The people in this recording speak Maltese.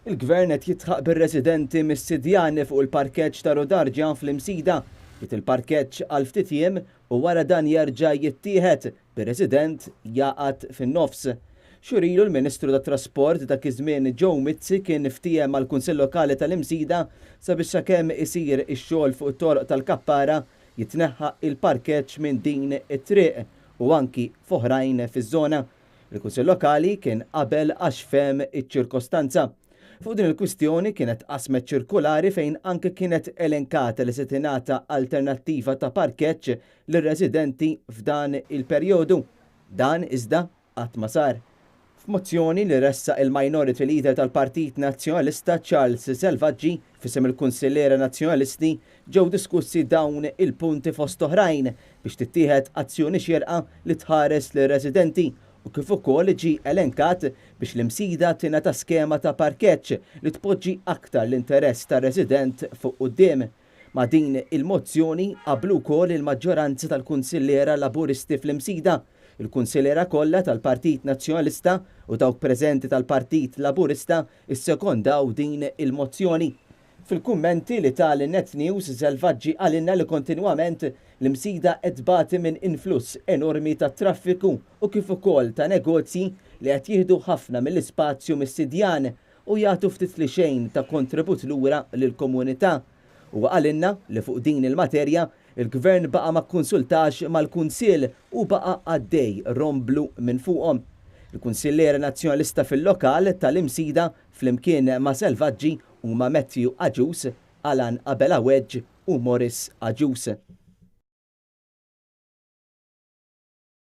Il-Gvern qed jitħaq bir-residenti mis-Sidjan fuq il-parkeġġ ta' Rodarġja fl-Imsida. Il-parkeġġ għal ftit jiem u wara dan jerġa' jittieħed bir-resident jaqgħad fin-nofs. Xurilu l-Ministru tat Trasport dak iż-żmien Joe Mizzi kien ftehim mal-Kunsill Lokali tal-Imsida sabiex sakemm isir ix-xogħol fuq it-toroq tal-Kappara jitneħħa il-parkeġġ minn din it-triq u anki f'oħrajn fiż-żona. Il-Kunsill Lokali kien qabel għax fehem iċ-ċirkostanza. Fuq din il-kwistjoni kienet qasmet ċirkulari fejn anke kienet elenkata li se tingħata alternattiva ta' parkeġġ lir-residenti f'dan il-perjodu. Dan iżda qatt ma sar. F'mozzjoni li ressa il-Minority Leader tal-Partit Nazzjonalista Charles Selvaġġi fisem il-Kunsillera Nazzjonalisti ġew diskussi dawn il-punti fost oħrajn biex tittieħed azzjoni xierqa li tħares lir-residenti u kif ukoll ġie elenkat biex l-Imsida tingħata skema ta' parkeġġ li tpoġġi aktar l-interess tar-resident fuq quddiem. Ma' din il-mozzjoni qablu wkoll il-maġġoranza tal-Kunsillera Laburisti fl-Imsida, il-Kunsillera kollha tal-Partit Nazzjonalista u dawk preżenti tal-Partit Laburista issekondaw din il-mozzjoni. Fil-kummenti li tal-Net News Selvaġġi għalinna li kontinwament l-Imsida qed tbati minn influss enormi ta' traffiku u kif ukoll ta' negozji li qed jieħdu ħafna mill-ispazju mis-Sidjan u jagħtu ftit li xejn ta' kontribut lura lill-komunità. U għalinna li fuq din il-materja il-Gvern baqa' ma kkunsultax mal-Kunsill u baqa' għaddej romblu minn fuqhom. Il-Kunsillera Nazzjonalista fil-lokal tal-Imsida flimkien ma' Selvaġġi huma Matthew Aġus, Alan Abela Wedge u Morris Aġus.